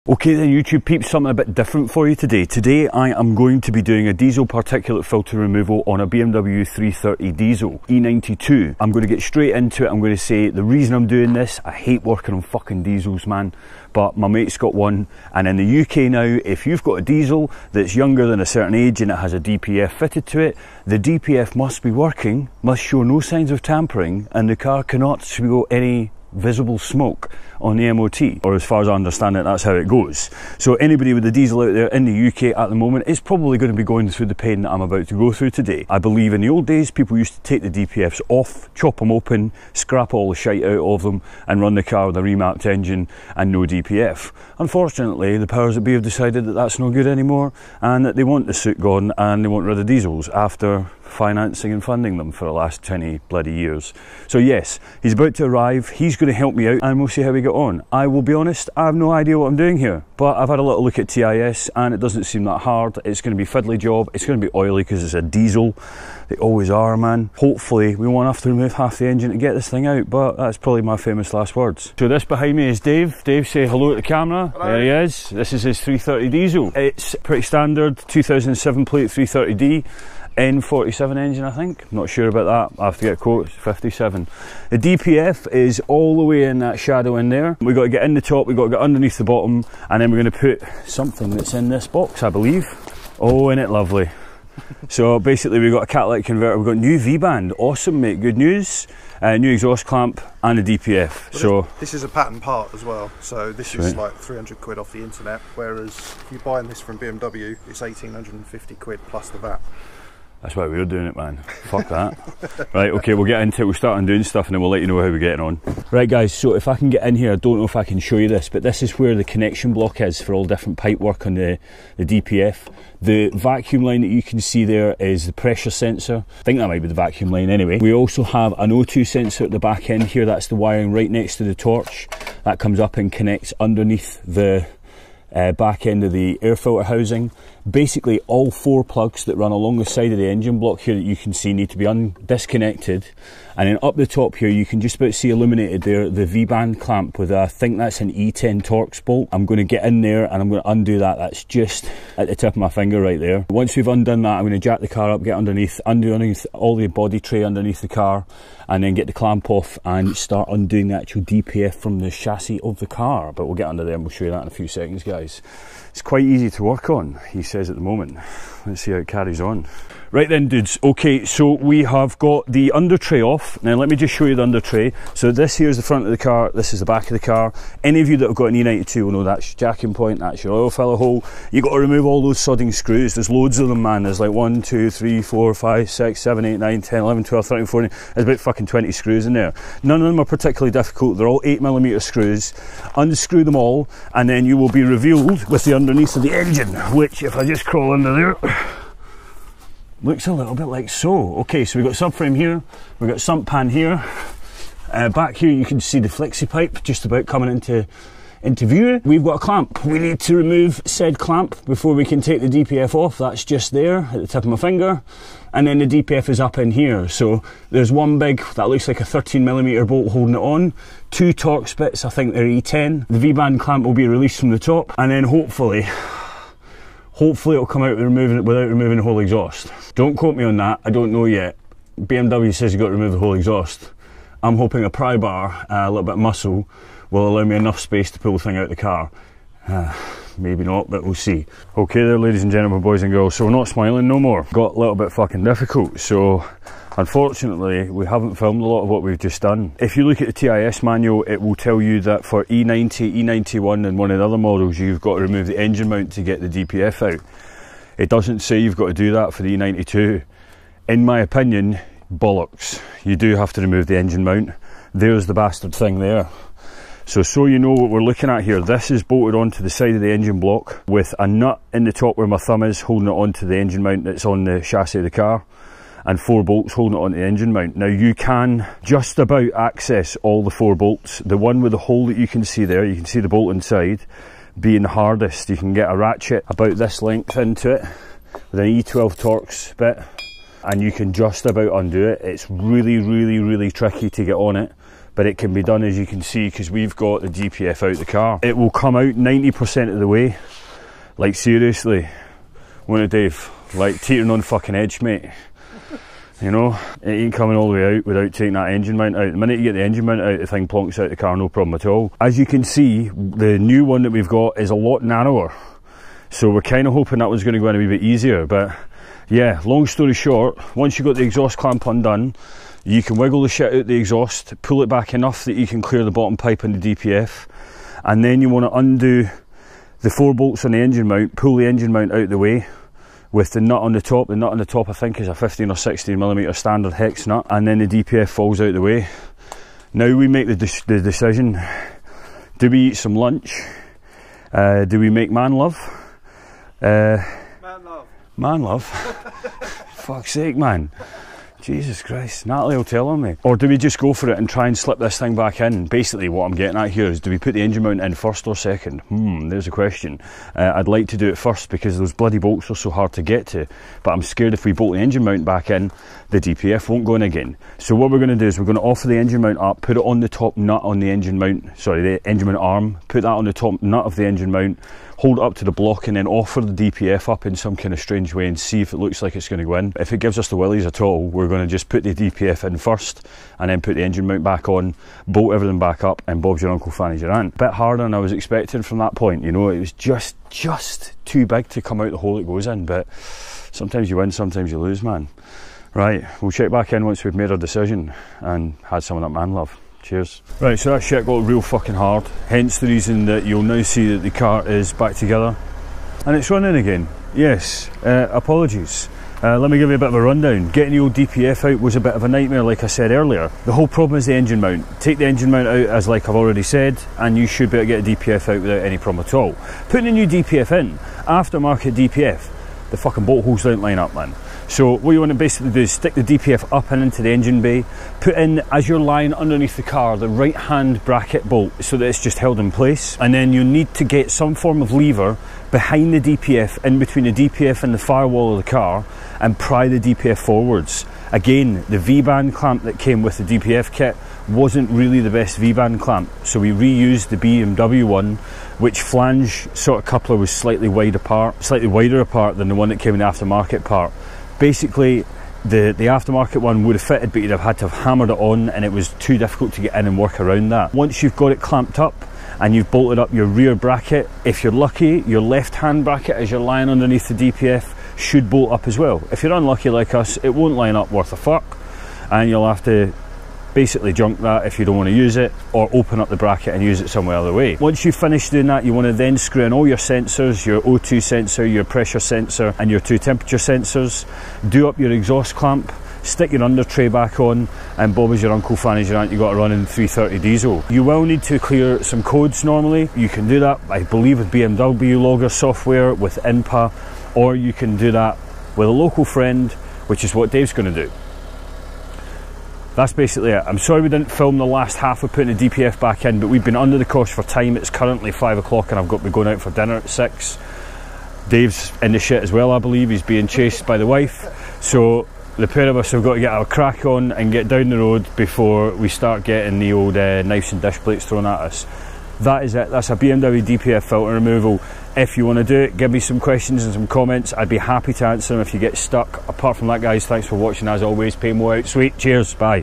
Okay then YouTube peeps, something a bit different for you today. Today I am going to be doing a diesel particulate filter removal on a BMW 330 diesel E92. I'm going to get straight into it. I'm going to say the reason I'm doing this, I hate working on fucking diesels, man, but my mate's got one, and in the UK now, if you've got a diesel that's younger than a certain age and it has a DPF fitted to it, the DPF must be working, must show no signs of tampering, and the car cannot show any visible smoke on the MOT, or as far as I understand it, that's how it goes. So anybody with a diesel out there in the UK at the moment is probably going to be going through the pain that I'm about to go through today. I believe in the old days people used to take the DPFs off, chop them open, scrap all the shite out of them and run the car with a remarked engine and no DPF. Unfortunately, the powers that be have decided that that's no good anymore, and that they want the soot gone and they want rid of diesels after financing and funding them for the last 20 bloody years. So yes, he's about to arrive, he's going to help me out, and we'll see how we get on. I will be honest, I have no idea what I'm doing here, but I've had a little look at TIS and it doesn't seem that hard. It's going to be a fiddly job, it's going to be oily because it's a diesel. They always are, man. Hopefully we won't have to remove half the engine to get this thing out, but that's probably my famous last words. So this behind me is Dave. Dave, say hello to the camera. Hello. There he is. This is his 330 diesel. It's pretty standard 2007 plate 330D. N47 engine, I think. I'm not sure about that. I have to get quotes. 57. The DPF is all the way in that shadow in there. We've got to get in the top, we've got to get underneath the bottom, and then we're going to put something that's in this box, I believe. Oh, isn't it lovely? So basically we've got a catalytic converter, we've got new V-band. Awesome, mate, good news. New exhaust clamp and a DPF. Well, this is a pattern part as well, so this is like 300 quid off the internet, whereas if you're buying this from BMW, it's 1850 quid plus the VAT. That's why we're doing it, man. Fuck that. Right, okay, we'll get into it. We'll start on doing stuff and then we'll let you know how we're getting on. Right guys, so if I can get in here, I don't know if I can show you this, but this is where the connection block is for all different pipe work on the DPF. The vacuum line that you can see there is the pressure sensor. I think that might be the vacuum line anyway. We also have an O2 sensor at the back end here. That's the wiring right next to the Torx. That comes up and connects underneath the back end of the air filter housing. Basically all four plugs that run along the side of the engine block here that you can see need to be disconnected, and then up the top here you can just about see illuminated there the V-band clamp with I think that's an E10 Torx bolt. I'm going to get in there and I'm going to undo that. That's just at the tip of my finger right there. Once we've undone that, I'm going to jack the car up, get underneath, undo underneath all the body tray underneath the car, and then get the clamp off and start undoing the actual DPF from the chassis of the car. But we'll get under there and we'll show you that in a few seconds, guys. It's quite easy to work on, he says at the moment. Let's see how it carries on. Right then dudes, okay, so we have got the under tray off. Now let me just show you the under tray. So this here is the front of the car, this is the back of the car. Any of you that have got an E92 will know that's your jacking point, that's your oil filler hole. You've got to remove all those sodding screws. There's loads of them, man. There's like 1, 2, 3, 4, 5, 6, 7, 8, 9, 10, 11, 12, 13, 14. There's about fucking 20 screws in there. None of them are particularly difficult. They're all 8mm screws. Unscrew them all and then you will be revealed with the underneath of the engine, which if I just crawl under there, looks a little bit like so. Okay, so we've got subframe here, we've got sump pan here. Back here you can see the flexi pipe just about coming into view. We've got a clamp. We need to remove said clamp before we can take the DPF off. That's just there at the tip of my finger. And then the DPF is up in here. So there's one big, that looks like a 13mm bolt holding it on. Two Torx bits, I think they're E10. The V-band clamp will be released from the top, and then hopefully it'll come out without removing the whole exhaust. Don't quote me on that, I don't know yet. BMW says you've got to remove the whole exhaust. I'm hoping a pry bar, a little bit of muscle, will allow me enough space to pull the thing out of the car. Maybe not, but we'll see. Okay there ladies and gentlemen, boys and girls, so we're not smiling no more. Got a little bit fucking difficult, so unfortunately we haven't filmed a lot of what we've just done. If you look at the TIS manual, it will tell you that for E90, E91 and one of the other models, you've got to remove the engine mount to get the DPF out. It doesn't say you've got to do that for the E92. In my opinion, bollocks. You do have to remove the engine mount. There's the bastard thing there. So you know what we're looking at here, this is bolted onto the side of the engine block with a nut in the top where my thumb is holding it onto the engine mount that's on the chassis of the car, and 4 bolts holding it onto the engine mount. Now you can just about access all the 4 bolts. The one with the hole that you can see there, you can see the bolt inside, being the hardest. You can get a ratchet about this length into it with an E12 Torx bit, and you can just about undo it. It's really tricky to get on it, but it can be done, as you can see, because we've got the DPF out the car. It will come out 90% of the way. Like seriously, won't it, Dave? Like teetering on fucking edge, mate. You know, it ain't coming all the way out without taking that engine mount out. The minute you get the engine mount out, the thing plonks out the car, no problem at all. As you can see, the new one that we've got is a lot narrower. So we're kind of hoping that one's going to go in a wee bit easier. But yeah, long story short, once you've got the exhaust clamp undone, you can wiggle the shit out the exhaust, pull it back enough that you can clear the bottom pipe in the DPF. And then you want to undo the 4 bolts on the engine mount, pull the engine mount out the way with the nut on the top. The nut on the top I think is a 15 or 16mm standard hex nut, and then the DPF falls out the way. Now we make the decision, do we eat some lunch? Do we make man love? Man love. Man love? Fuck's sake, man. Jesus Christ, Natalie will tell on me. Or do we just go for it and try and slip this thing back in? Basically what I'm getting at here is, do we put the engine mount in first or second? There's a question. I'd like to do it first because those bloody bolts are so hard to get to, but I'm scared if we bolt the engine mount back in, the DPF won't go in again. So what we're going to do is we're going to offer the engine mount up, put it on the top nut on the engine mount, sorry, the engine mount arm, put that on the top nut of the engine mount, hold it up to the block, and then offer the DPF up in some kind of strange way and see if it looks like it's going to go in. If it gives us the willies at all, we're going to just put the DPF in first and then put the engine mount back on, bolt everything back up, and Bob's your uncle, Fanny's your aunt. Bit harder than I was expecting from that point, you know, it was just too big to come out the hole it goes in, but sometimes you win, sometimes you lose, man. Right, we'll check back in once we've made our decision and had some of that man love. Cheers. Right, so that shit got real fucking hard, hence the reason that you'll now see that the car is back together and it's running again. Yes, apologies. Let me give you a bit of a rundown. Getting the old DPF out was a bit of a nightmare, like I said earlier. The whole problem is the engine mount. Take the engine mount out, as like I've already said, and you should be able to get a DPF out without any problem at all. Putting a new DPF in, aftermarket DPF, the fucking bolt holes don't line up, man. So what you want to basically do is stick the DPF up and into the engine bay, put in, as you're lying underneath the car, the right hand bracket bolt so that it's just held in place, and then you need to get some form of lever behind the DPF, in between the DPF and the firewall of the car, and pry the DPF forwards. Again, the V-band clamp that came with the DPF kit wasn't really the best V-band clamp, so we reused the BMW one, which flange sort of coupler was slightly wider apart than the one that came in the aftermarket part. Basically, the aftermarket one would have fitted, but you'd have had to have hammered it on, and it was too difficult to get in and work around that. Once you've got it clamped up and you've bolted up your rear bracket, if you're lucky, your left hand bracket as you're lying underneath the DPF should bolt up as well. If you're unlucky like us, it won't line up worth a fuck, and you'll have to basically junk that if you don't want to use it, or open up the bracket and use it somewhere other way. Once you've finished doing that, you want to then screw in all your sensors, your O2 sensor, your pressure sensor, and your 2 temperature sensors. Do up your exhaust clamp, stick your under tray back on, and Bob is your uncle, Fanny's your aunt, you got to run in 330 diesel. You will need to clear some codes normally. You can do that, I believe, with BMW logger software, with INPA, or you can do that with a local friend, which is what Dave's going to do. That's basically it. I'm sorry we didn't film the last half of putting the DPF back in, but we've been under the cosh for time. It's currently 5 o'clock and I've got to be going out for dinner at 6. Dave's in the shit as well, I believe. He's being chased by the wife. So the pair of us have got to get our crack on and get down the road before we start getting the old knives and dish plates thrown at us. That is it. That's a BMW DPF filter removal. If you want to do it, give me some questions and some comments. I'd be happy to answer them if you get stuck. Apart from that, guys, thanks for watching as always. Paymo out. Sweet. Cheers. Bye.